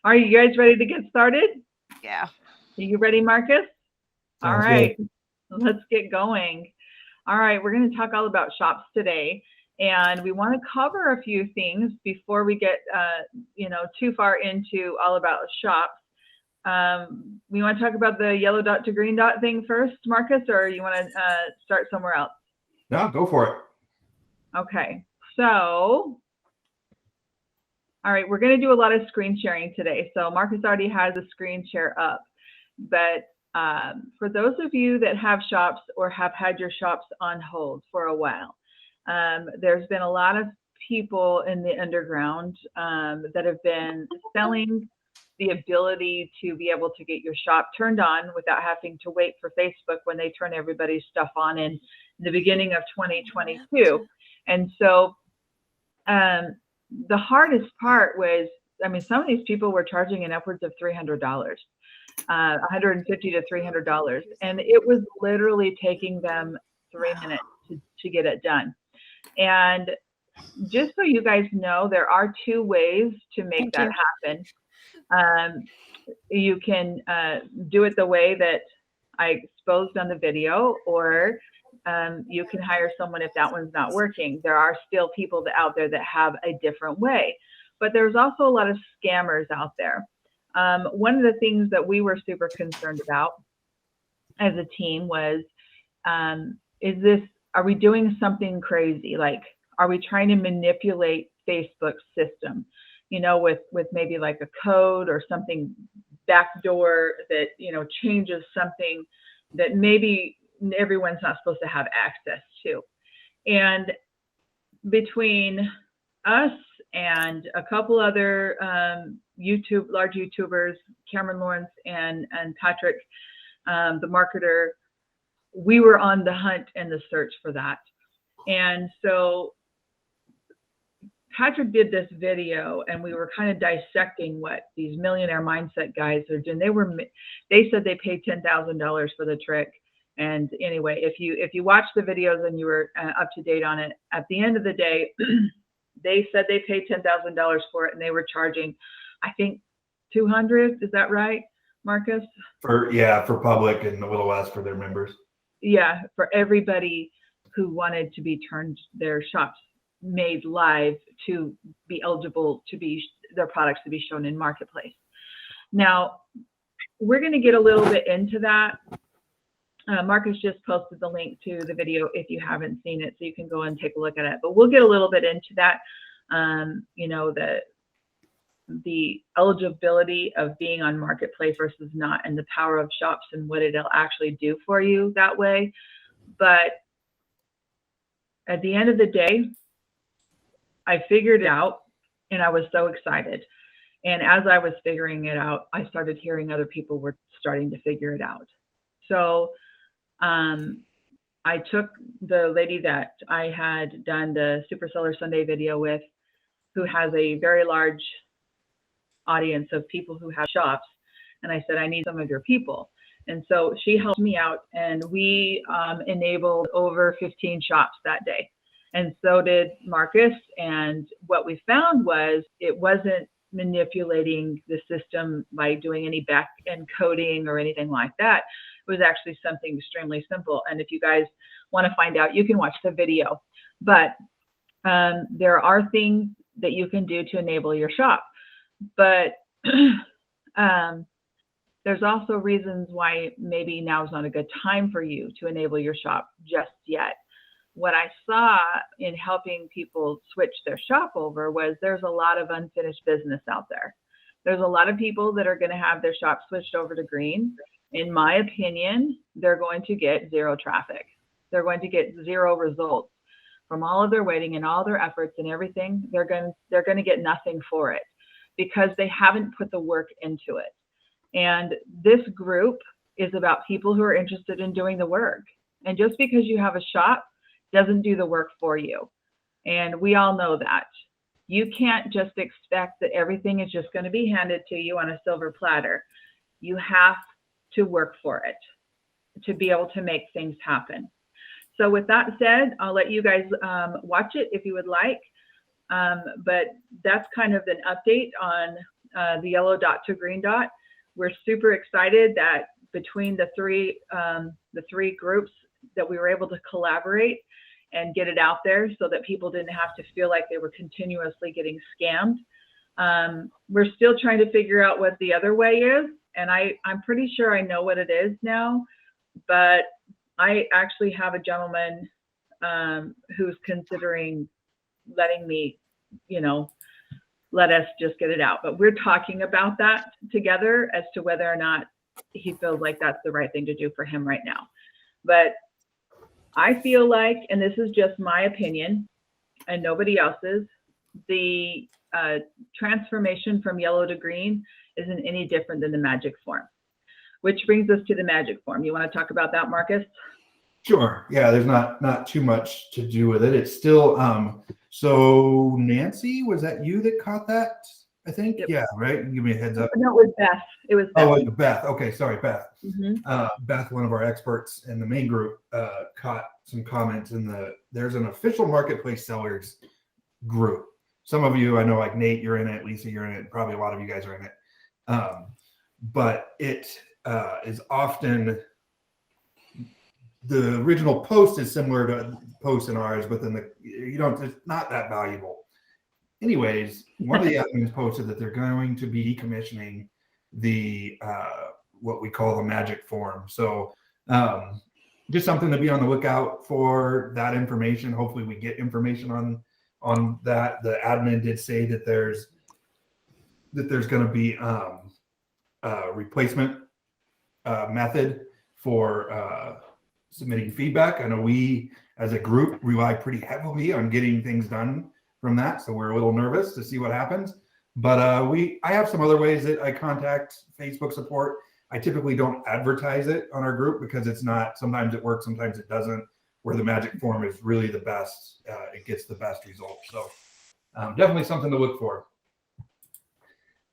Are you guys ready to get started? Yeah. Are you ready, Marcus? All Sounds right, good. let's get going. All right, we're going to talk all about shops today, and we want to cover a few things before we get, too far into all about shops. We want to talk about the yellow dot to green dot thing first, Marcus, or you want to start somewhere else? No, go for it. Okay, so, all right, we're going to do a lot of screen sharing today. So Marcus already has a screen share up, but for those of you that have shops or have had your shops on hold for a while, there's been a lot of people in the underground that have been selling the ability to be able to get your shop turned on without having to wait for Facebook when they turn everybody's stuff on in the beginning of 2022. And so the hardest part was, I mean, some of these people were charging in upwards of $300, $150 to $300, and it was literally taking them 3 minutes to get it done. And just so you guys know, there are two ways to make that happen. You can do it the way that I exposed on the video, or you can hire someone if that one's not working. There are still people out there that have a different way, but there's also a lot of scammers out there. One of the things that we were super concerned about as a team was, are we doing something crazy? Like, are we trying to manipulate Facebook's system, with maybe like a code or something backdoor that, changes something that maybe everyone's not supposed to have access to. And between us and a couple other large YouTubers, Cameron Lawrence and Patrick, the marketer, we were on the hunt and the search for that. And so Patrick did this video, and we were kind of dissecting what these millionaire mindset guys are doing. They said they paid $10,000 for the trick. And anyway, if you watch the videos and you were up to date on it, at the end of the day, they said they paid $10,000 for it, and they were charging, I think, $200. Is that right, Marcus? For public, and a little less for their members. Yeah, for everybody who wanted to be turned their shops made live to be eligible to be their products to be shown in marketplace. Now, we're going to get a little bit into that. Marcus just posted the link to the video if you haven't seen it, so you can go and take a look at it. But we'll get a little bit into that. The eligibility of being on marketplace versus not, and the power of shops and what it'll actually do for you that way. But at the end of the day, I figured it out, and I was so excited. And as I was figuring it out, I started hearing other people were starting to figure it out. So I took the lady that I had done the Super Seller Sunday video with, who has a very large audience of people who have shops, and I said, I need some of your people. And so she helped me out, and we enabled over 15 shops that day. And so did Marcus. And what we found was it wasn't manipulating the system by doing any back end coding or anything like that. It was actually something extremely simple. And if you guys want to find out, you can watch the video. But there are things that you can do to enable your shop. But there's also reasons why maybe now is not a good time for you to enable your shop just yet. What I saw in helping people switch their shop over was there's a lot of unfinished business out there. There's a lot of people that are going to have their shop switched over to green. In my opinion, they're going to get zero traffic. They're going to get zero results from all of their waiting and all their efforts and everything. They're going to get nothing for it because they haven't put the work into it. And this group is about people who are interested in doing the work. And just because you have a shop doesn't do the work for you. And we all know that. You can't just expect that everything is just going to be handed to you on a silver platter. You have to work for it to be able to make things happen. So with that said, I'll let you guys watch it if you would like. But that's kind of an update on the yellow dot to green dot. We're super excited that between the three groups that we were able to collaborate and get it out there so that people didn't have to feel like they were continuously getting scammed. We're still trying to figure out what the other way is, and I'm pretty sure I know what it is now, but I actually have a gentleman who's considering letting me, let us just get it out. But we're talking about that together as to whether or not he feels like that's the right thing to do for him right now. But I feel like, and this is just my opinion and nobody else's, the transformation from yellow to green isn't any different than the magic form, which brings us to the magic form. You want to talk about that, Marcus? Sure. Yeah, there's not too much to do with it. It's still so Nancy, was that you that caught that? I think. Yep. Yeah, right. Give me a heads up. No, it was Beth. It was Beth. Oh, Beth. Okay, sorry, Beth. Beth, one of our experts in the main group, caught some comments in there's an official marketplace sellers group. Some of you, I know, like Nate, you're in it, Lisa, you're in it, probably a lot of you guys are in it. But it is often, the original post is similar to posts in ours, but then it's not that valuable. Anyways, one of the admins posted that they're going to be decommissioning the what we call the magic form. So just something to be on the lookout for, that information. Hopefully we get information on that. The admin did say that there's going to be a replacement method for submitting feedback. I know we as a group rely pretty heavily on getting things done from that, so we're a little nervous to see what happens. But I have some other ways that I contact Facebook support. I typically don't advertise it on our group because it's not, sometimes it works, sometimes it doesn't, where the magic form is really the best. It gets the best results. So definitely something to look for.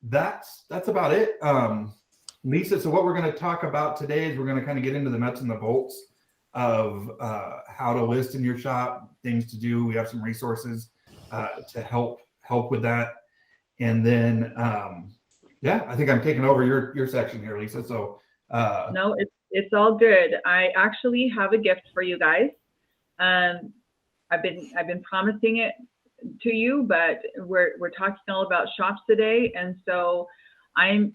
That's about it. Lisa, so what we're going to talk about today is we're going to kind of get into the nuts and the bolts of how to list in your shop, things to do. We have some resources to help with that. And then, I think I'm taking over your section here, Lisa. So no, it's all good. I actually have a gift for you guys. I've been promising it to you, but we're talking all about shops today, and so I'm,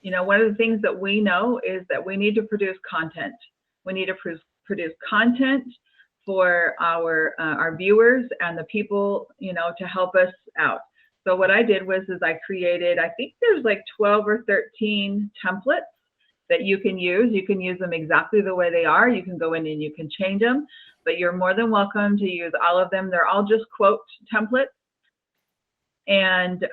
one of the things that we know is that we need to produce content. We need to produce content for our viewers and the people, to help us out. So what I did was I created, I think there's like 12 or 13 templates that you can use. You can use them exactly the way they are. You can go in and you can change them, but you're more than welcome to use all of them. They're all just quote templates. And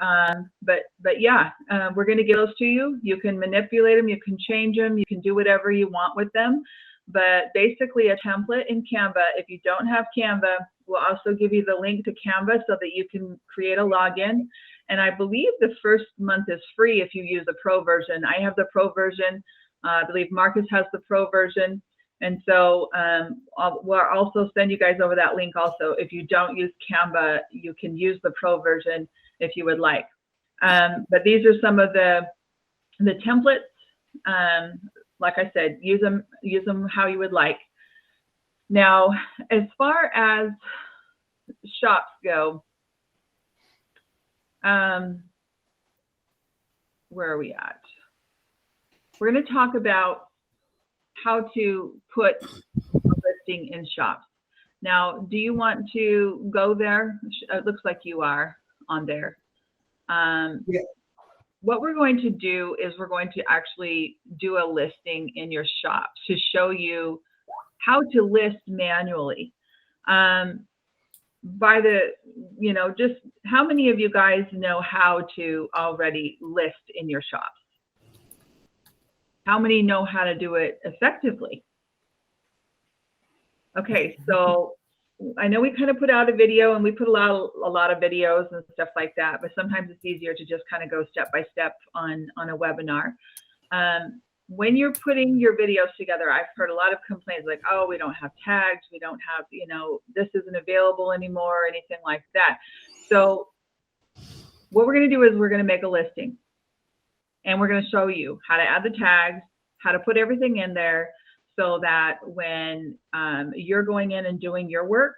but yeah, we're going to give those to you. You can manipulate them, you can change them, you can do whatever you want with them. But basically a template in Canva, if you don't have Canva, we'll also give you the link to Canva so that you can create a login. And I believe the first month is free if you use the pro version. I have the pro version. I believe Marcus has the pro version. And so we'll also send you guys over that link also. If you don't use Canva, you can use the pro version if you would like. But these are some of the templates. Like I said, use them how you would like. Now, as far as shops go, where are we at? We're going to talk about how to put a listing in shops. Now, do you want to go there? It looks like you are on there. Yeah. What we're going to do is we're going to actually do a listing in your shop to show you how to list manually. By the, just how many of you guys know how to already list in your shops? How many know how to do it effectively? Okay, so I know we kind of put out a video and we put a lot of videos and stuff like that, but sometimes it's easier to just kind of go step by step on a webinar. When you're putting your videos together, I've heard a lot of complaints like, oh, we don't have tags, we don't have, this isn't available anymore or anything like that. So what we're going to do is we're going to make a listing. And we're going to show you how to add the tags, how to put everything in there so that when you're going in and doing your work,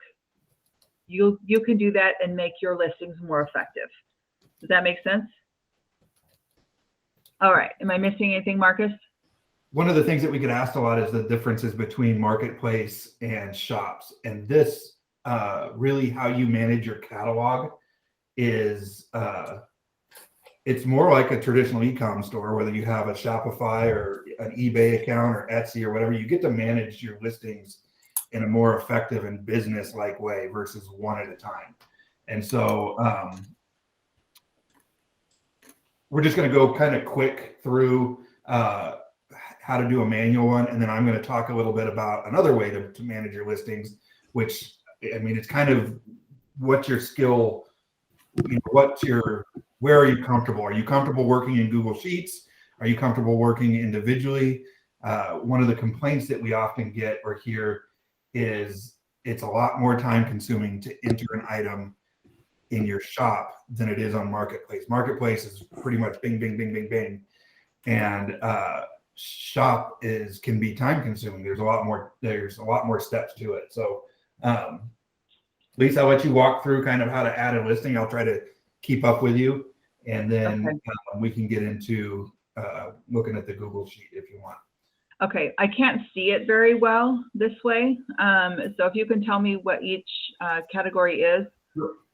you can do that and make your listings more effective. Does that make sense? All right. Am I missing anything, Marcus? One of the things that we get asked a lot is the differences between marketplace and shops. And this really how you manage your catalog is it's more like a traditional e-com store, whether you have a Shopify or an eBay account or Etsy or whatever. You get to manage your listings in a more effective and business-like way versus one at a time. And so we're just going to go kind of quick through how to do a manual one, and then I'm going to talk a little bit about another way to manage your listings, which, I mean, it's kind of what's your skill, where are you comfortable? Are you comfortable working in Google Sheets? Are you comfortable working individually? One of the complaints that we often get or hear is it's a lot more time consuming to enter an item in your shop than it is on Marketplace. Marketplace is pretty much bing, bing, bing, bing, bing. And shop can be time consuming. There's a lot more steps to it. So Lisa, I'll let you walk through kind of how to add a listing. I'll try to keep up with you, and then we can get into looking at the Google Sheet if you want. Okay, I can't see it very well this way. So if you can tell me what each category is.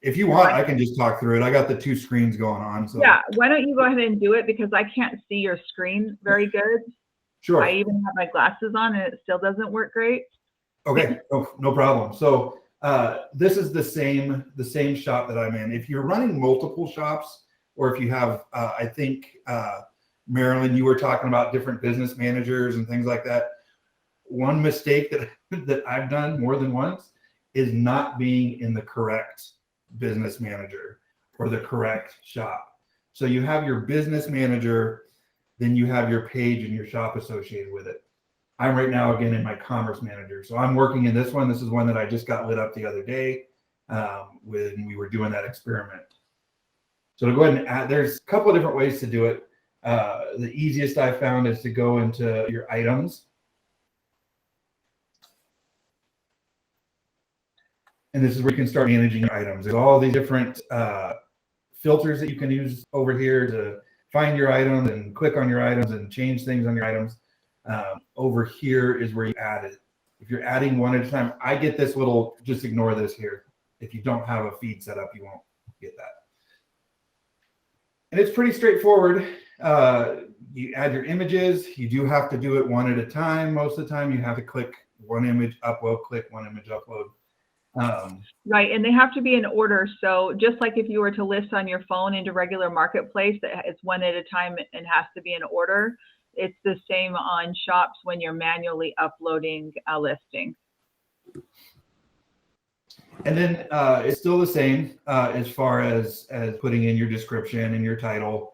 If you want, I can just talk through it. I got the two screens going on. So yeah, why don't you go ahead and do it, because I can't see your screen very good. Sure. I even have my glasses on and it still doesn't work great. Okay, no problem. So this is the same shop that I'm in. If you're running multiple shops, or if you have, I think, Marilyn, you were talking about different business managers and things like that. One mistake that I've done more than once is not being in the correct business manager or the correct shop. So you have your business manager, then you have your page and your shop associated with it. I'm right now, again, in my commerce manager. So I'm working in this one. This is one that I just got lit up the other day when we were doing that experiment. So to go ahead and add, there's a couple of different ways to do it. The easiest I found is to go into your items. And this is where you can start managing your items. There's all these different filters that you can use over here to find your items and click on your items and change things on your items. Over here is where you add it. If you're adding one at a time, I get this little, just ignore this here. If you don't have a feed set up, you won't get that. And it's pretty straightforward. You add your images. You do have to do it one at a time. Most of the time you have to click one image, upload, click one image, upload. Right, and they have to be in order. So just like if you were to list on your phone into regular marketplace, it's one at a time and has to be in order. It's the same on shops when you're manually uploading a listing. And then it's still the same as far as putting in your description and your title.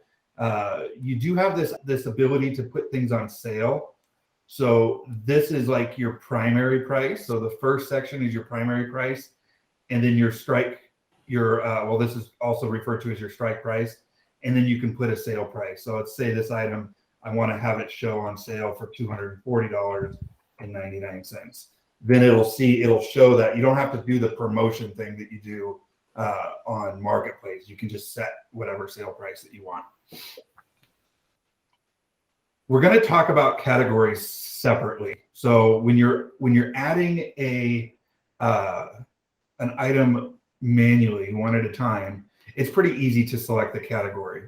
You do have this ability to put things on sale. So this is like your primary price. So the first section is your primary price, and then your strike, well, this is also referred to as your strike price. And then you can put a sale price. So let's say this item, I want to have it show on sale for $240.99. Then it'll show that you don't have to do the promotion thing that you do on Marketplace. You can just set whatever sale price that you want. We're going to talk about categories separately. So when you're adding an item manually, one at a time, it's pretty easy to select the category.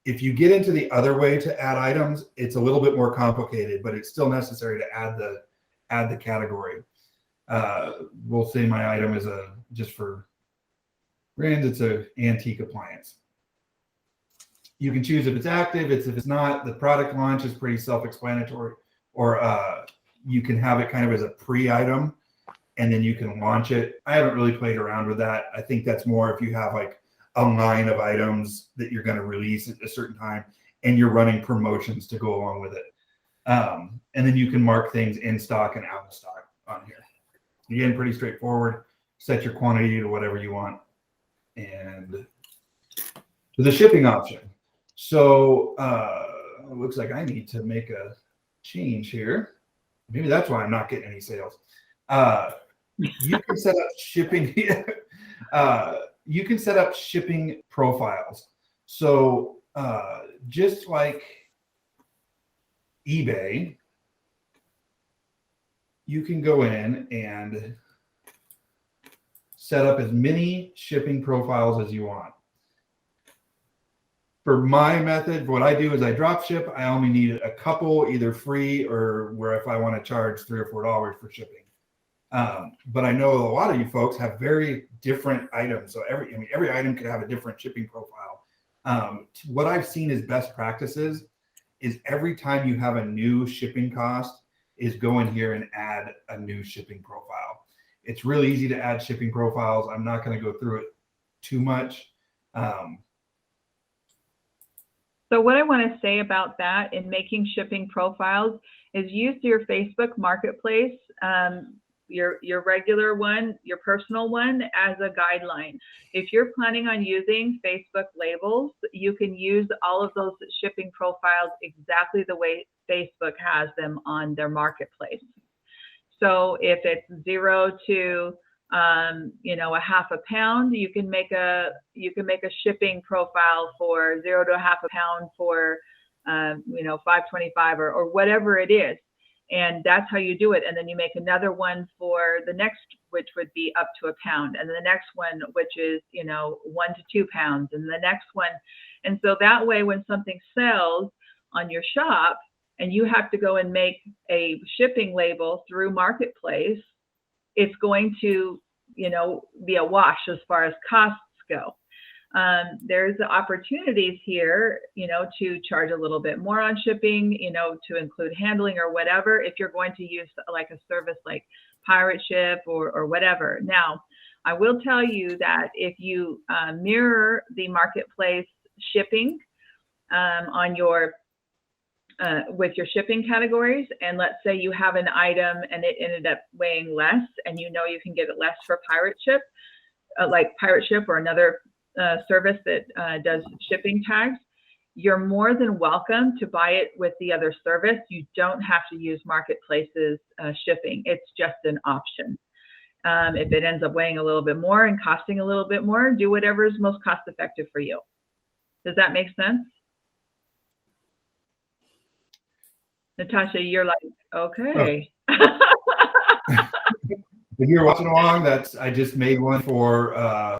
If you get into the other way to add items, it's a little bit more complicated, but it's still necessary to add the category. We'll say my item is just for brands, it's an antique appliance. You can choose if it's active, if it's not. The product launch is pretty self-explanatory, or you can have it kind of as a pre-item, and then you can launch it. I haven't really played around with that. I think that's more if you have like a line of items that you're going to release at a certain time, and you're running promotions to go along with it. And then you can mark things in stock and out of stock on here. Again, pretty straightforward. Set your quantity to whatever you want. And to the shipping option. So it looks like I need to make a change here. Maybe that's why I'm not getting any sales. You can set up shipping. You can set up shipping profiles. So just like eBay, you can go in and set up as many shipping profiles as you want. For my method, what I do is I drop ship. I only need a couple, either free or where if I want to charge $3 or $4 for shipping. But I know a lot of you folks have very different items. So every item could have a different shipping profile. What I've seen as best practices is every time you have a new shipping cost is go in here and add a new shipping profile. It's really easy to add shipping profiles. I'm not going to go through it too much. So what I want to say about that in making shipping profiles is use your Facebook Marketplace, your regular one, your personal one as a guideline. If you're planning on using Facebook labels, you can use all of those shipping profiles exactly the way Facebook has them on their marketplace. So if it's 0 to a half a pound, you can make a shipping profile for 0 to a half a pound for $5.25 or whatever it is, and that's how you do it. And then you make another one for the next, which would be up to a pound, and the next one, which is 1 to 2 pounds, and the next one. And so that way, when something sells on your shop and you have to go and make a shipping label through Marketplace, it's going to, be a wash as far as costs go. There's opportunities here, to charge a little bit more on shipping, to include handling or whatever, if you're going to use like a service like Pirate Ship or whatever. Now, I will tell you that if you mirror the Marketplace shipping on your with your shipping categories, and let's say you have an item and it ended up weighing less, and you can get it less for Pirate Ship, like Pirate Ship or another service that does shipping tags, you're more than welcome to buy it with the other service. You don't have to use Marketplace's shipping. It's just an option. If it ends up weighing a little bit more and costing a little bit more, do whatever is most cost effective for you. Does that make sense? Natasha, you're like, okay. If you're watching along, I just made one for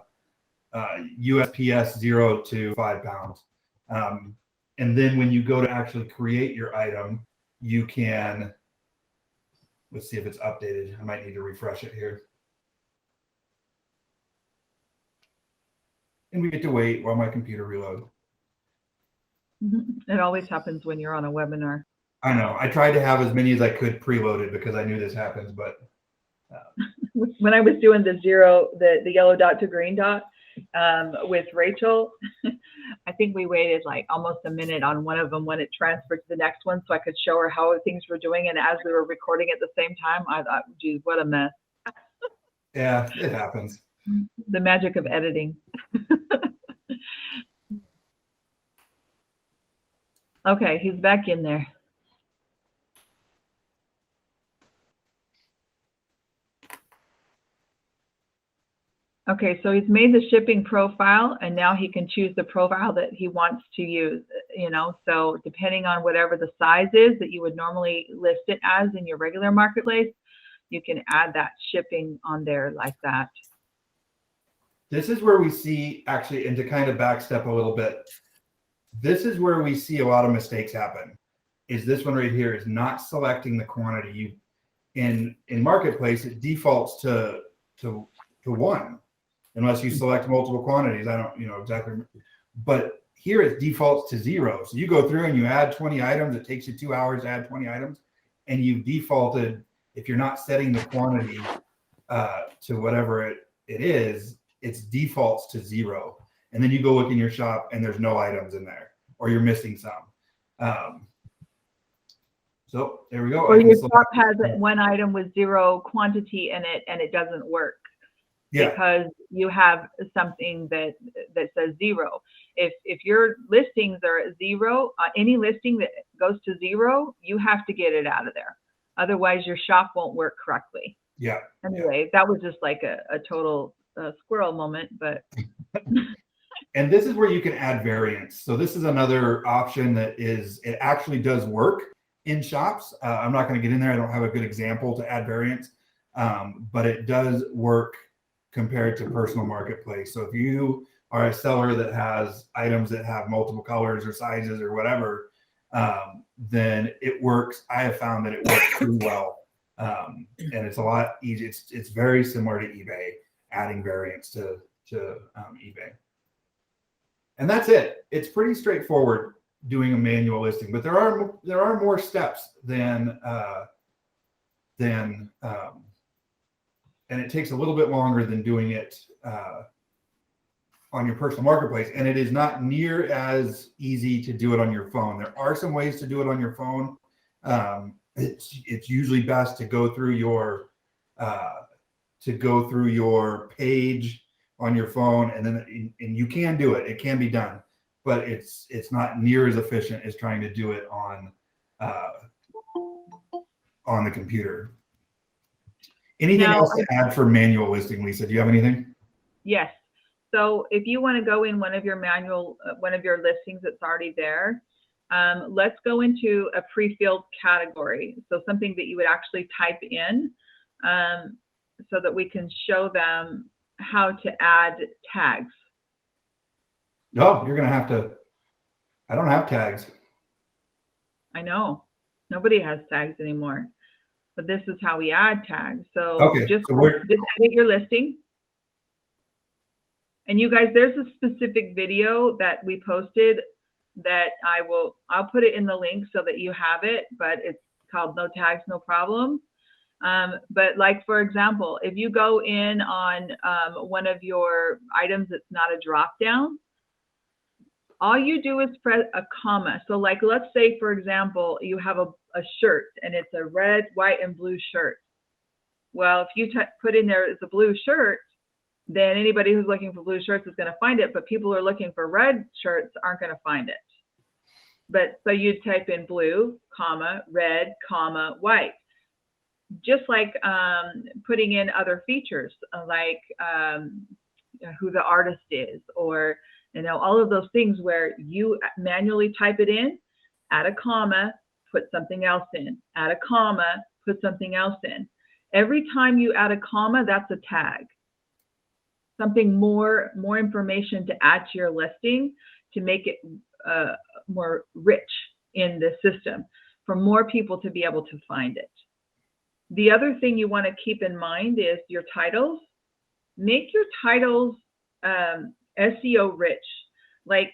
USPS 0 to 5 pounds. And then when you go to actually create your item, you can, let's see if it's updated. I might need to refresh it here. And we get to wait while my computer reloads. It always happens when you're on a webinar. I know. I tried to have as many as I could preloaded because I knew this happens, but. When I was doing the yellow dot to green dot with Rachel, I think we waited like almost a minute on one of them when it transferred to the next one so I could show her how things were doing. And as we were recording at the same time, I thought, geez, what a mess. Yeah, it happens. The magic of editing. Okay, he's back in there. Okay, so he's made the shipping profile, and now he can choose the profile that he wants to use, so depending on whatever the size is that you would normally list it as in your regular marketplace, you can add that shipping on there like that. This is where we see, actually, and to kind of backstep a little bit, this is where we see a lot of mistakes happen, is this one right here is not selecting the quantity. In Marketplace, it defaults to 1. Unless you select multiple quantities. I don't, exactly. But here it defaults to 0. So you go through and you add 20 items. It takes you 2 hours to add 20 items. And you've defaulted, if you're not setting the quantity to whatever it is, it defaults to 0. And then you go look in your shop and there's no items in there, or you're missing some. So there we go. Or your shop has one item with 0 quantity in it and it doesn't work. Yeah. because you have something that says 0. If your listings are at 0, any listing that goes to 0, you have to get it out of there. Otherwise, your shop won't work correctly. Yeah. Anyway, that was just like a total squirrel moment, but. And this is where you can add variants. So this is another option that it actually does work in shops. I'm not going to get in there. I don't have a good example to add variants, but it does work compared to personal marketplace. So if you are a seller that has items that have multiple colors or sizes or whatever, then it works. I have found that it works pretty well. And it's a lot easier. It's very similar to eBay, adding variants to eBay. And that's it. It's pretty straightforward doing a manual listing, but there are more steps than and it takes a little bit longer than doing it on your personal marketplace. And it is not near as easy to do it on your phone. There are some ways to do it on your phone. It's usually best to go through your page on your phone, and you can do it. It can be done, but it's not near as efficient as trying to do it on the computer. Anything else to add for manual listing, Lisa? Do you have anything? Yes. So if you want to go in one of your listings that's already there, let's go into a pre-filled category. So something that you would actually type in, so that we can show them how to add tags. No, you're going to have to. I don't have tags. I know. Nobody has tags anymore. But this is how we add tags. So okay, just edit your listing. And you guys, there's a specific video that we posted that I'll put it in the link so that you have it, but it's called No Tags, No Problem. But like, for example, if you go in on one of your items that's not a drop down, all you do is press a comma. So like, let's say, for example, you have a shirt and it's a red, white, and blue shirt. Well, if you put in there it's a blue shirt, then anybody who's looking for blue shirts is going to find it, but people who are looking for red shirts aren't going to find it. But so you type in blue, comma, red, comma, white. Just like putting in other features like who the artist is, or all of those things where you manually type it in, add a comma, put something else in, add a comma, put something else in. Every time you add a comma, that's a tag. Something more information to add to your listing to make it more rich in the system for more people to be able to find it. The other thing you want to keep in mind is your titles. Make your titles SEO rich. Like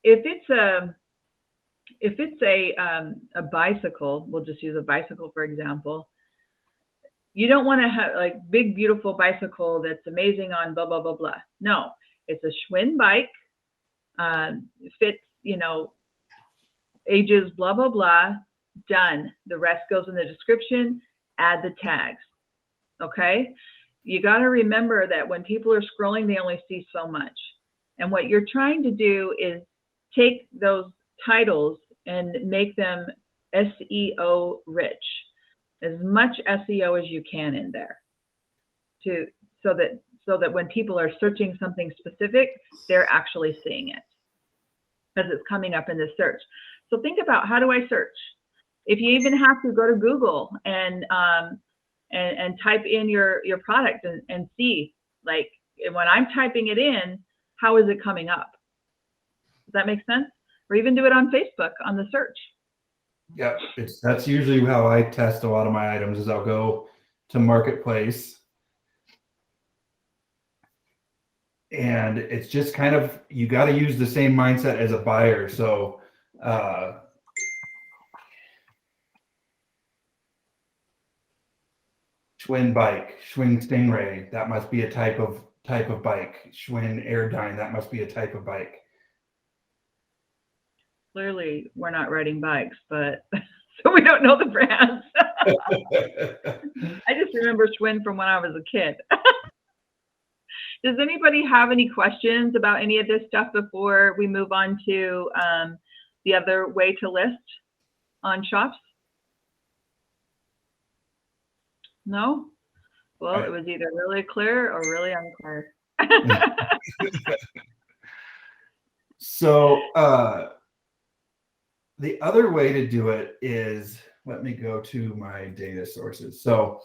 if it's a bicycle, we'll just use a bicycle for example. You don't want to have like big beautiful bicycle that's amazing on blah blah blah blah. No, it's a Schwinn bike. Fits ages blah blah blah. Done. The rest goes in the description. Add the tags. Okay. You got to remember that when people are scrolling, they only see so much. And what you're trying to do is take those titles and make them SEO rich, as much SEO as you can in there, so that when people are searching something specific, they're actually seeing it because it's coming up in the search. So think about, how do I search? If you even have to go to Google and type in your product and see, like when I'm typing it in, how is it coming up? Does that make sense? Or even do it on Facebook on the search. Yeah, that's usually how I test a lot of my items. Is I'll go to Marketplace, and it's just kind of, you got to use the same mindset as a buyer. So Schwinn bike, Schwinn Stingray, that must be a type of bike. Schwinn Airdyne, that must be a type of bike. Clearly, we're not riding bikes, but so we don't know the brands. I just remember Schwinn from when I was a kid. Does anybody have any questions about any of this stuff before we move on to the other way to list on shops? No? Well, it was either really clear or really unclear. So the other way to do it is, let me go to my data sources. So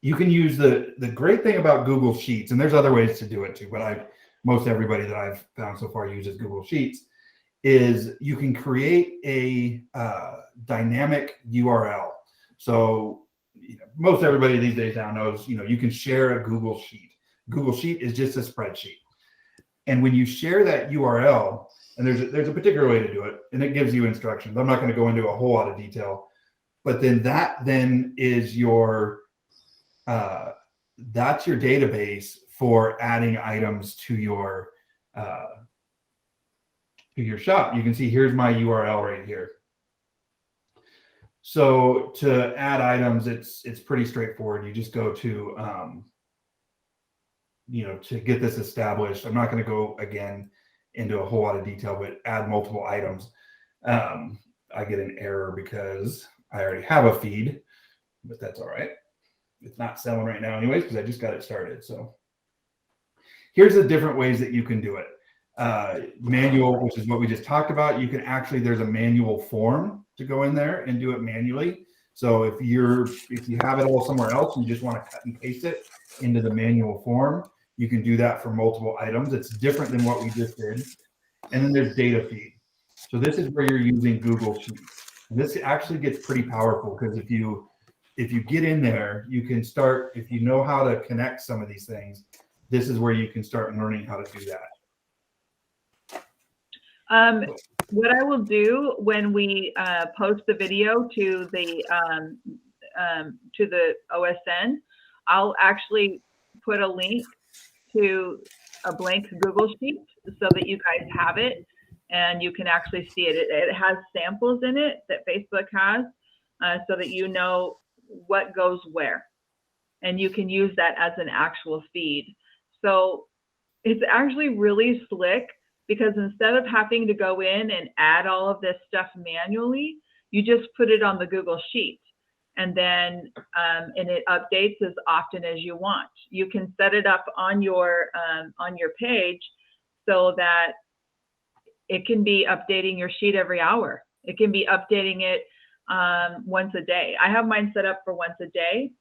you can use the great thing about Google Sheets, and there's other ways to do it too, but most everybody that I've found so far uses Google Sheets, is you can create a dynamic URL. So most everybody these days now knows, you can share a Google Sheet. Google Sheet is just a spreadsheet. And when you share that URL, and there's a particular way to do it, and it gives you instructions. I'm not going to go into a whole lot of detail, but then that is your that's your database for adding items to your shop. You can see here's my URL right here. So to add items, it's pretty straightforward. You just go to to get this established. I'm not going to go again into a whole lot of detail, but add multiple items. I get an error because I already have a feed, but that's all right. It's not selling right now anyways, because I just got it started. So here's the different ways that you can do it. Manual, which is what we just talked about. You can there's a manual form to go in there and do it manually. So if you have it all somewhere else and you just want to cut and paste it into the manual form, you can do that for multiple items. It's different than what we just did. And then there's data feed. So this is where you're using Google Sheets. And this actually gets pretty powerful, because if you get in there, you can start, if you know how to connect some of these things, this is where you can start learning how to do that. What I will do when we post the video to the OSN, I'll actually put a link to a blank Google Sheet so that you guys have it and you can actually see it. It has samples in it that Facebook has, so that you know what goes where, and you can use that as an actual feed. So it's actually really slick, because instead of having to go in and add all of this stuff manually, you just put it on the Google Sheet, and then and it updates as often as you want. You can set it up on your page so that it can be updating your sheet every hour. It can be updating it once a day. I have mine set up for once a day,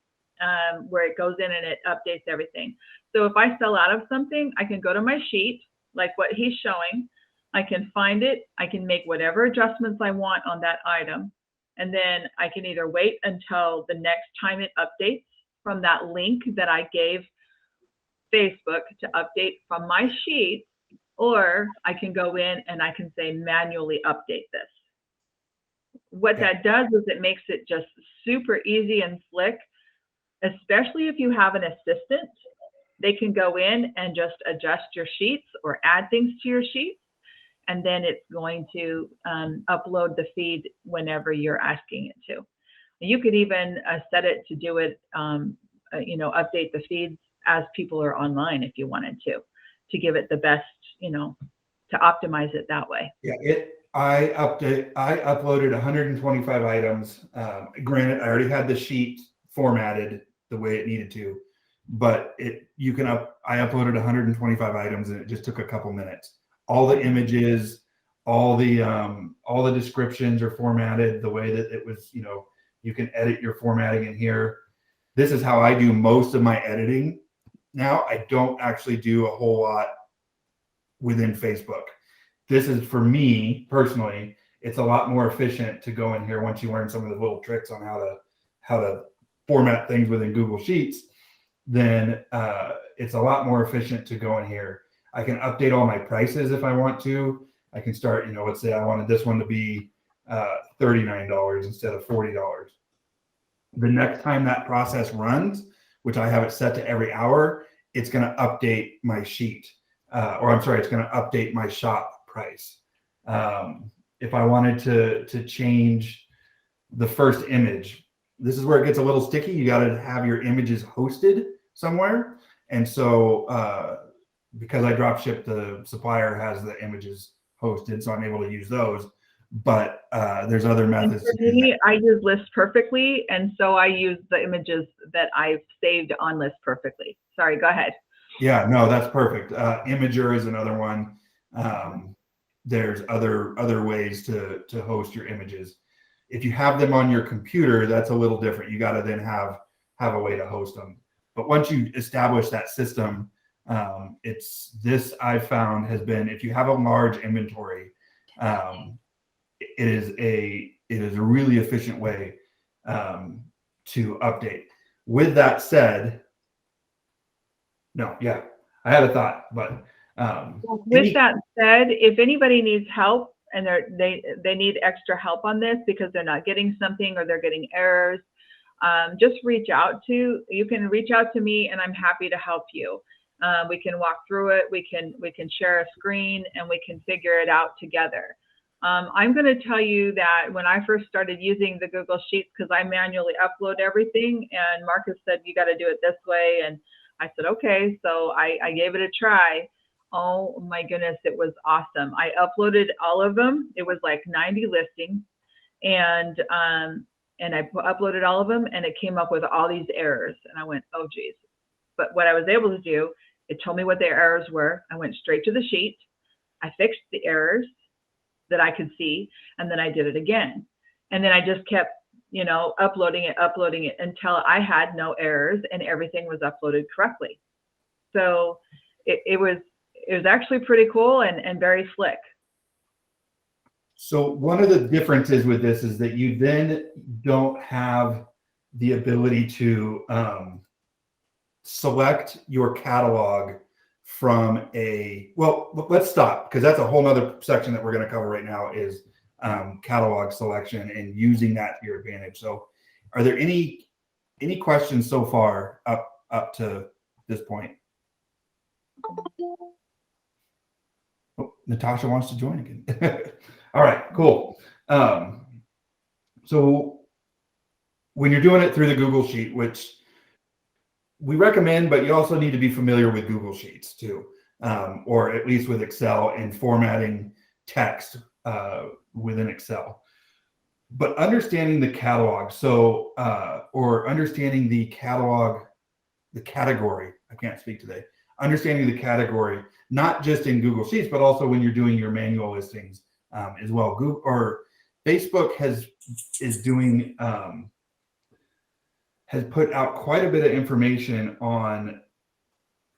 where it goes in and it updates everything. So if I sell out of something, I can go to my sheet, like what he's showing. I can find it. I can make whatever adjustments I want on that item. And then I can either wait until the next time it updates from that link that I gave Facebook to update from my sheet, or I can go in and I can say manually update this. What that does is it makes it just super easy and slick, especially if you have an assistant. They can go in and just adjust your sheets or add things to your sheets, and then it's going to upload the feed whenever you're asking it to. You could even set it to do it, update the feeds as people are online if you wanted to give it the best, to optimize it that way. Yeah, I uploaded 125 items. Granted, I already had the sheet formatted the way it needed to, but I uploaded 125 items, and it just took a couple minutes. All the images, all the descriptions are formatted the way that it was. You can edit your formatting in here. This is how I do most of my editing now. I don't actually do a whole lot within Facebook. This is, for me personally, it's a lot more efficient to go in here once you learn some of the little tricks on how to format things within Google Sheets. Then it's a lot more efficient to go in here. I can update all my prices if I want to. I can start, let's say I wanted this one to be $39 instead of $40. The next time that process runs, which I have it set to every hour, it's going to update my sheet. It's going to update my shop price. If I wanted to change the first image, this is where it gets a little sticky. You got to have your images hosted somewhere. And so because I drop ship, the supplier has the images hosted, so I'm able to use those. But there's other methods for to do me, that. I use List Perfectly, and so I use the images that I've saved on List Perfectly. Sorry, go ahead. Yeah, no, that's perfect. Imager is another one. There's other ways to host your images. If you have them on your computer, that's a little different. You got to then have a way to host them. But once you establish that system, it's this I've found has been, if you have a large inventory, it is a really efficient way to update. With that said, no, yeah, I had a thought, but with that said, if anybody needs help and they need extra help on this because they're not getting something or they're getting errors, just you can reach out to me and I'm happy to help you. We can walk through it. We can share a screen and we can figure it out together. I'm going to tell you that when I first started using the Google Sheets, because I manually upload everything, and Marcus said, you got to do it this way. And I said, okay. So I gave it a try. Oh my goodness, it was awesome. I uploaded all of them. It was like 90 listings. And I uploaded all of them and it came up with all these errors. And I went, oh geez. But what I was able to do, it told me what the errors were. I went straight to the sheet. I fixed the errors that I could see, and then I did it again. And then I just kept, uploading it until I had no errors and everything was uploaded correctly. So it was actually pretty cool and very slick. So one of the differences with this is that you then don't have the ability to select your catalog from let's stop, because that's a whole nother section that we're going to cover right now is catalog selection and using that to your advantage. So are there any questions so far up to this point? Oh, Natasha wants to join again. All right, cool. So when you're doing it through the Google Sheet, which we recommend, but you also need to be familiar with Google Sheets too, or at least with Excel and formatting text within Excel. But understanding the catalog, or understanding the category, I can't speak today, understanding the category, not just in Google Sheets, but also when you're doing your manual listings as well. Google or Facebook has put out quite a bit of information on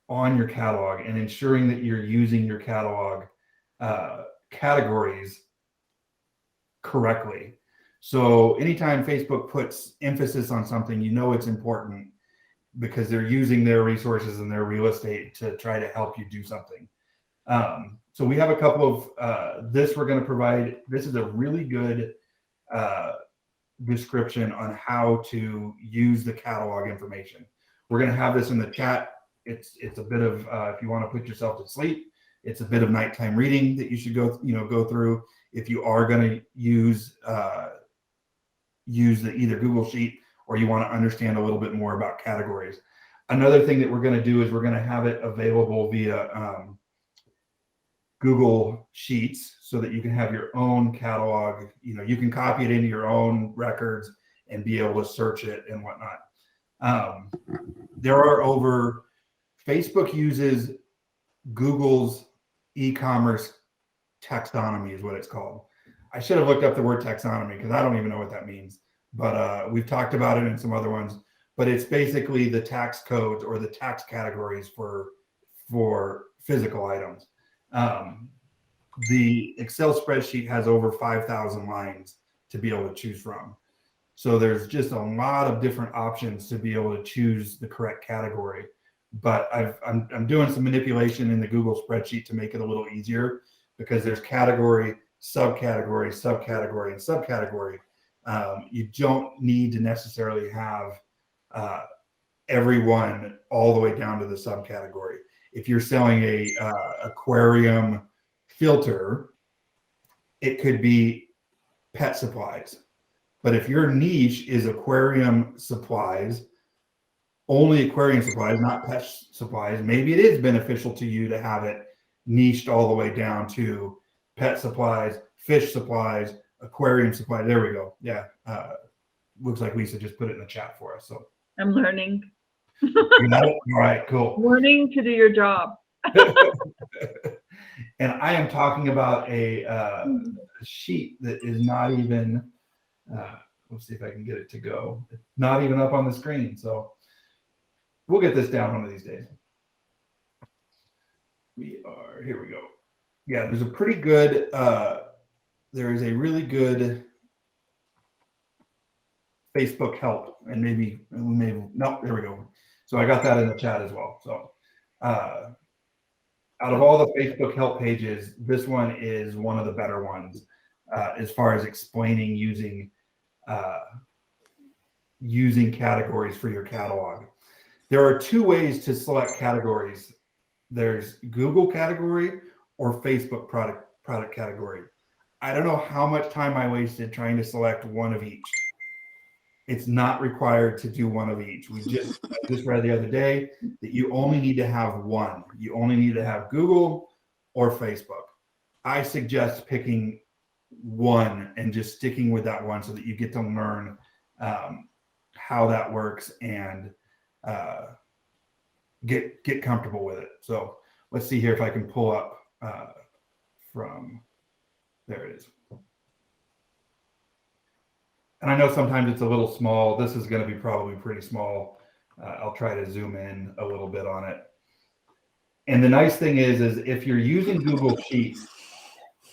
your catalog and ensuring that you're using your catalog categories correctly. So anytime Facebook puts emphasis on something, it's important because they're using their resources and their real estate to try to help you do something. So we have a couple of this we're going to provide. This is a really good description on how to use the catalog information. We're going to have this in the chat. It's a bit of if you want to put yourself to sleep, it's a bit of nighttime reading that you should go through if you are going to use the either Google Sheet or you want to understand a little bit more about categories. Another thing that we're going to do is we're going to have it available via Google Sheets so that you can have your own catalog. You can copy it into your own records and be able to search it and whatnot. Facebook uses Google's e-commerce taxonomy is what it's called. I should have looked up the word taxonomy because I don't even know what that means, but we've talked about it in some other ones. But it's basically the tax codes or the tax categories for physical items. The Excel spreadsheet has over 5,000 lines to be able to choose from. So there's just a lot of different options to be able to choose the correct category. But I'm doing some manipulation in the Google spreadsheet to make it a little easier because there's category, subcategory, subcategory, and subcategory. You don't need to necessarily have everyone all the way down to the subcategory. If you're selling a aquarium filter, it could be pet supplies. But if your niche is aquarium supplies only aquarium supplies, not pet supplies, maybe it is beneficial to you to have it niched all the way down to pet supplies, fish supplies, aquarium supplies. There we go. Yeah. Looks like Lisa just put it in the chat for us. So I'm learning. you got it? All right, cool. Learning to do your job. And I am talking about a sheet that is not even, let's see if I can get it to go. It's not even up on the screen. So we'll get this down one of these days. Here we go. Yeah, there's a pretty good, there is a really good Facebook help, and maybe, no, there we go. So I got that in the chat as well. So out of all the Facebook help pages, this one is one of the better ones as far as explaining using categories for your catalog. There are two ways to select categories. There's Google category or Facebook product category. I don't know how much time I wasted trying to select one of each. It's not required to do one of each. I just read the other day that you only need to have one. You only need to have Google or Facebook. I suggest picking one and just sticking with that one so that you get to learn how that works and get comfortable with it. So let's see here if I can pull up from, there it is. And I know sometimes it's a little small. This is going to be probably pretty small. I'll try to zoom in a little bit on it. And the nice thing is if you're using Google Sheets,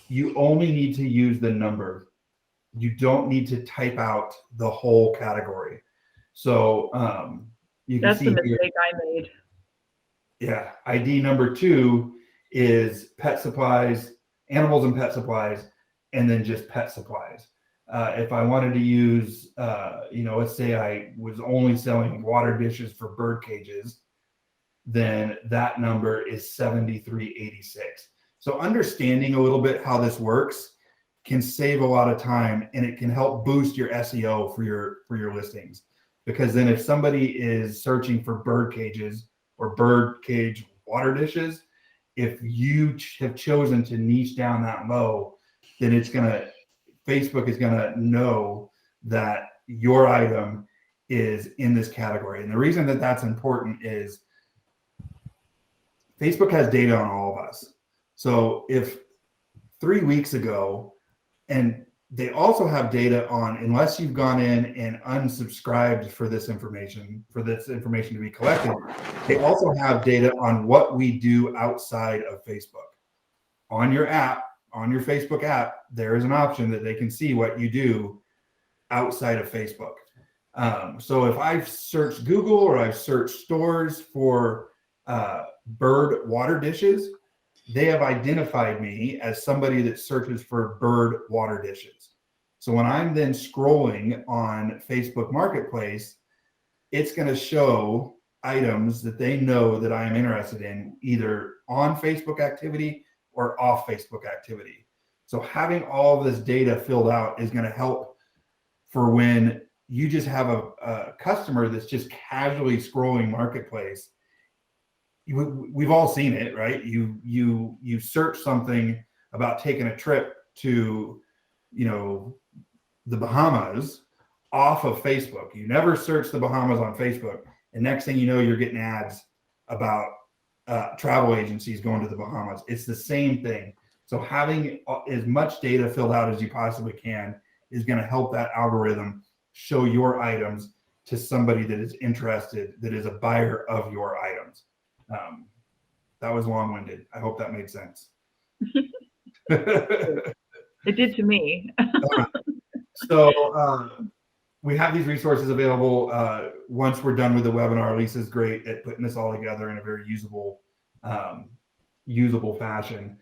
you only need to use the number. You don't need to type out the whole category. So you can see that's the mistake I made. Yeah, ID number 2 is pet supplies, animals and pet supplies, and then just pet supplies. If I wanted to use, let's say I was only selling water dishes for bird cages, then that number is 7386. So understanding a little bit how this works can save a lot of time, and it can help boost your SEO for your listings. Because then if somebody is searching for bird cages or bird cage water dishes, if you have chosen to niche down that low, then Facebook is going to know that your item is in this category. And the reason that that's important is Facebook has data on all of us. So if 3 weeks ago, and they also have data on, unless you've gone in and unsubscribed for this information to be collected, they also have data on what we do outside of Facebook. On your app, on your Facebook app, there is an option that they can see what you do outside of Facebook. So if I've searched Google or I've searched stores for bird water dishes, they have identified me as somebody that searches for bird water dishes. So when I'm then scrolling on Facebook Marketplace, it's going to show items that they know that I'm interested in, either on Facebook activity or off Facebook activity. So having all of this data filled out is going to help for when you just have a customer that's just casually scrolling Marketplace. We've all seen it, right? You search something about taking a trip to, the Bahamas off of Facebook. You never search the Bahamas on Facebook, and next thing you know, you're getting ads about travel agencies going to the Bahamas. It's the same thing. So having as much data filled out as you possibly can is going to help that algorithm show your items to somebody that is interested, that is a buyer of your items. That was long-winded. I hope that made sense. It did to me. So we have these resources available. Once we're done with the webinar, Lisa's great at putting this all together in a very usable fashion.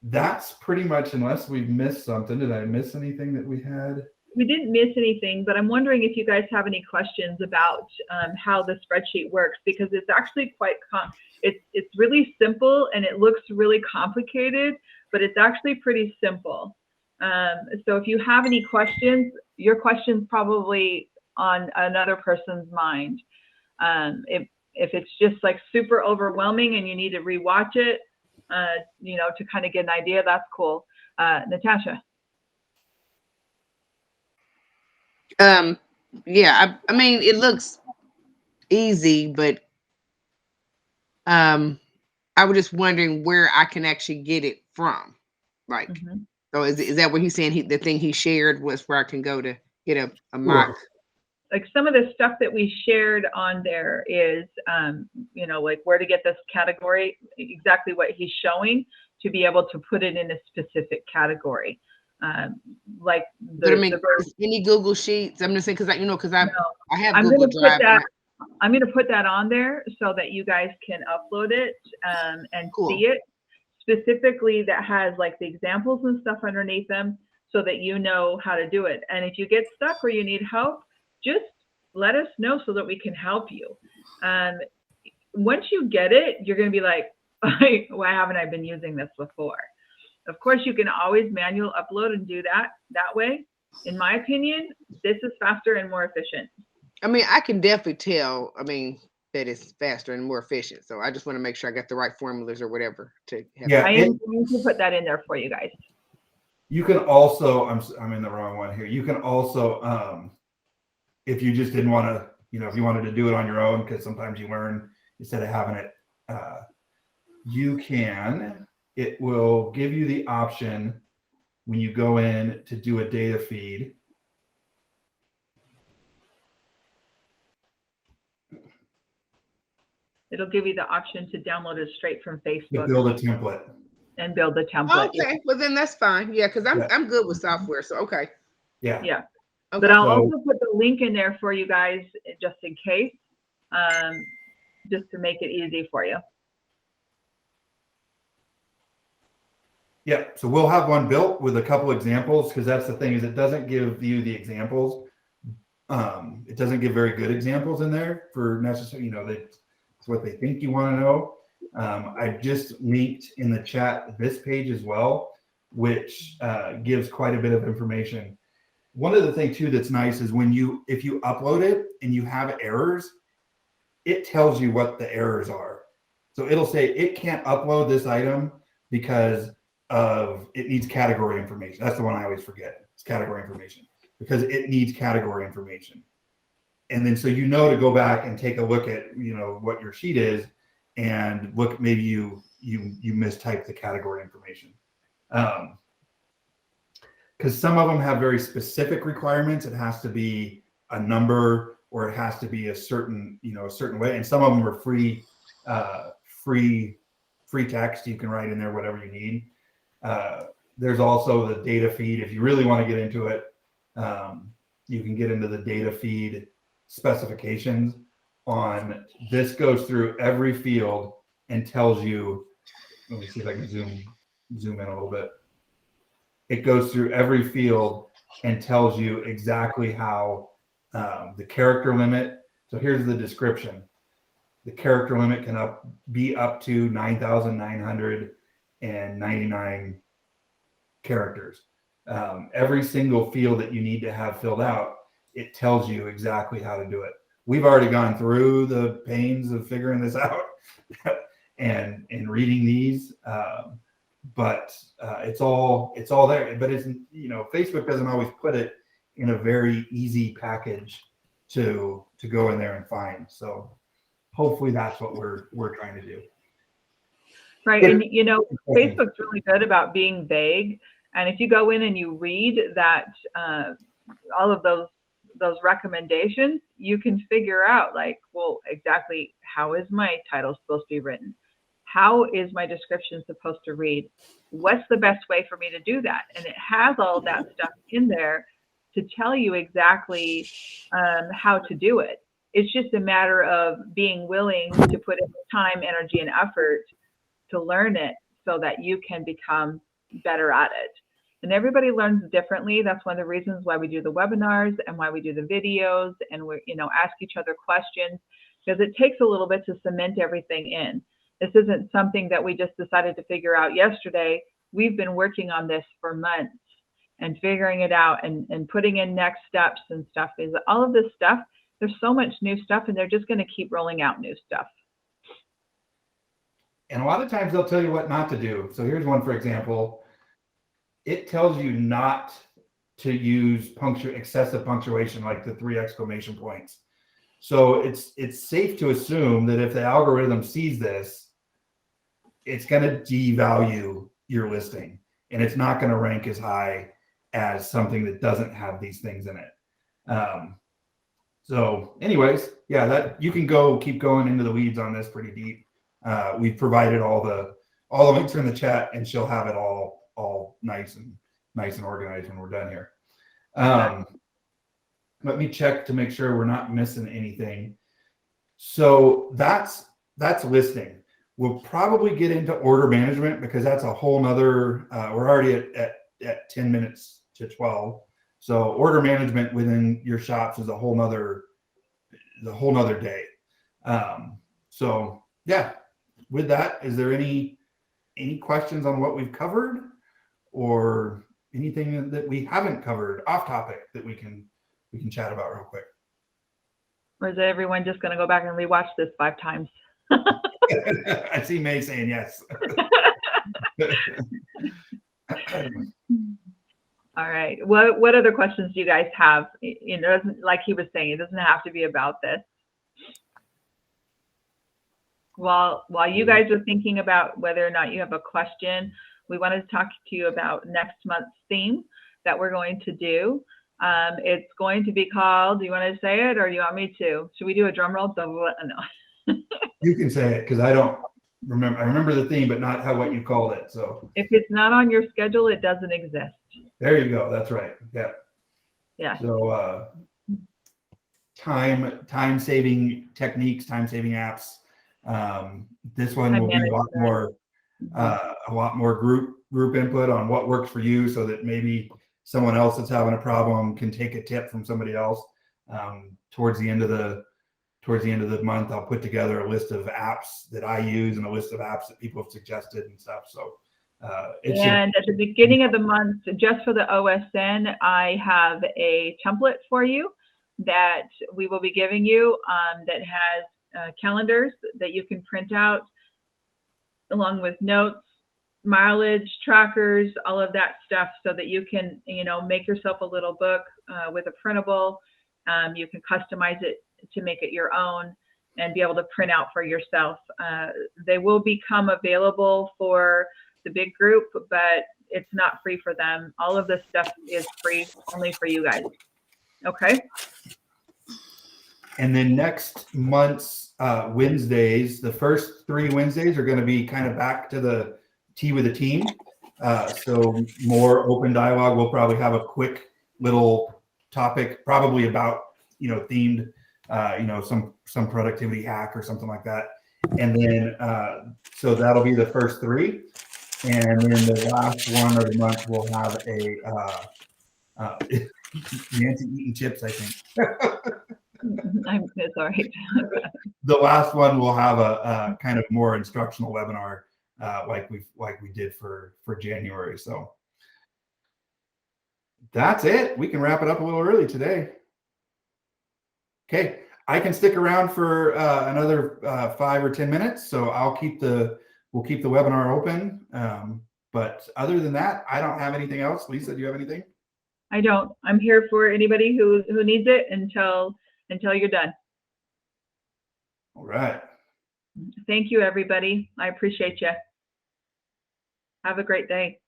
That's pretty much, unless we've missed something. Did I miss anything that we had? We didn't miss anything, but I'm wondering if you guys have any questions about how the spreadsheet works, because it's actually quite it's really simple, and it looks really complicated, but it's actually pretty simple. So if you have any questions, your question's probably on another person's mind. If it's just like super overwhelming and you need to rewatch it, to kind of get an idea, that's cool. Natasha. Yeah, I mean, it looks easy, but I was just wondering where I can actually get it from. Like, so is that what he's saying? The thing he shared was where I can go to get a mock. Like some of the stuff that we shared on there is, like where to get this category, exactly what he's showing, to be able to put it in a specific category. Like any Google Sheets. I'm just saying because I have I'm Google Drive. I'm going to put that on there so that you guys can upload it and see it specifically. That has like the examples and stuff underneath them, so that you know how to do it. And if you get stuck or you need help, just let us know so that we can help you. Once you get it, you're going to be like, why haven't I been using this before? Of course, you can always manual upload and do that way. In my opinion, this is faster and more efficient. I mean, I can definitely tell, that it's faster and more efficient. So I just want to make sure I got the right formulas or whatever to have. Yeah, I am going to put that in there for you guys. You can also, I'm in the wrong one here. You can also, if you just didn't want to, if you wanted to do it on your own, because sometimes you learn instead of having it, it will give you the option when you go in to do a data feed. It'll give you the option to download it straight from Facebook. To build a template. And build a template. Okay, well then that's fine. Yeah, because I'm good with software. So okay. Yeah. Yeah. Okay. But I'll also put the link in there for you guys just in case, just to make it easy for you. Yeah, so we'll have one built with a couple examples, because that's the thing, is it doesn't give you the examples. It doesn't give very good examples in there for necessary, that's what they think you want to know. I just linked in the chat this page as well, which gives quite a bit of information. One of the things too that's nice is if you upload it and you have errors, it tells you what the errors are. So it'll say it can't upload this item because it needs category information. That's the one I always forget. It's category information, because it needs category information. And then so to go back and take a look at what your sheet is, and look, maybe you mistyped the category information. Because some of them have very specific requirements. It has to be a number, or it has to be a certain way. And some of them are free text. You can write in there whatever you need. There's also the data feed. If you really want to get into it, you can get into the data feed specifications on this. Goes through every field and tells you, let me see if I can zoom in a little bit. It goes through every field and tells you exactly how the character limit. So here's the description. The character limit can be up to 9,999 characters. Every single field that you need to have filled out, it tells you exactly how to do it. We've already gone through the pains of figuring this out and reading these, but it's all there. But it's Facebook doesn't always put it in a very easy package to go in there and find. So hopefully that's what we're trying to do. Right. And Facebook's really good about being vague. And if you go in and you read that, all of those recommendations, you can figure out exactly how is my title supposed to be written? How is my description supposed to read? What's the best way for me to do that? And it has all of that stuff in there to tell you exactly how to do it. It's just a matter of being willing to put in the time, energy, and effort to learn it so that you can become better at it. And everybody learns differently. That's one of the reasons why we do the webinars and why we do the videos, and we ask each other questions, because it takes a little bit to cement everything in. This isn't something that we just decided to figure out yesterday. We've been working on this for months and figuring it out and putting in next steps and stuff. Is all of this stuff there's so much new stuff, and they're just going to keep rolling out new stuff. And a lot of times they'll tell you what not to do. So here's one, for example. It tells you not to use excessive punctuation, like the 3 exclamation points. So it's safe to assume that if the algorithm sees this, it's going to devalue your listing, and it's not going to rank as high as something that doesn't have these things in it. So anyways, yeah, that you can keep going into the weeds on this pretty deep. We've provided all the links are in the chat, and she'll have it all nice and organized when we're done here. Let me check to make sure we're not missing anything. So that's listing. We'll probably get into order management, because that's a whole nother, we're already at 10 minutes to 12. So order management within your shops is a whole nother day. So yeah, with that, is there any questions on what we've covered, or anything that we haven't covered off topic that we can chat about real quick? Or is everyone just going to go back and rewatch this 5 times? I see May saying yes. All right. What other questions do you guys have? You know, like he was saying, it doesn't have to be about this. While you guys are thinking about whether or not you have a question, we wanted to talk to you about next month's theme that we're going to do. It's going to be called, do you want to say it, or do you want me to? Should we do a drum roll? No. You can say it, because I don't remember. I remember the theme, but not what you called it. So if it's not on your schedule, it doesn't exist. There you go. That's right. Yeah. Yeah. So time saving techniques, time saving apps. This one will be a lot more group input on what works for you, so that maybe someone else that's having a problem can take a tip from somebody else. Towards the end of the month, I'll put together a list of apps that I use and a list of apps that people have suggested and stuff. So and at the beginning of the month, just for the OSN, I have a template for you that we will be giving you that has calendars that you can print out, along with notes, mileage trackers, all of that stuff, so that you can, make yourself a little book with a printable. You can customize it to make it your own and be able to print out for yourself. They will become available for the big group, but it's not free for them. All of this stuff is free only for you guys. Okay. And then next month's Wednesdays, the first 3 Wednesdays are going to be kind of back to the tea with the team. So more open dialogue. We'll probably have a quick little topic, probably about, themed, some productivity hack or something like that. And then, so that'll be the first 3. And then the last one of the month, we'll have a Nancy eating chips, I think. It's all right. The last one will have a kind of more instructional webinar, like we did for January. So that's it. We can wrap it up a little early today. Okay, I can stick around for another 5 or 10 minutes. So we'll keep the webinar open. But other than that, I don't have anything else. Lisa, do you have anything? I don't. I'm here for anybody who needs it until you're done. All right. Thank you, everybody. I appreciate you. Have a great day.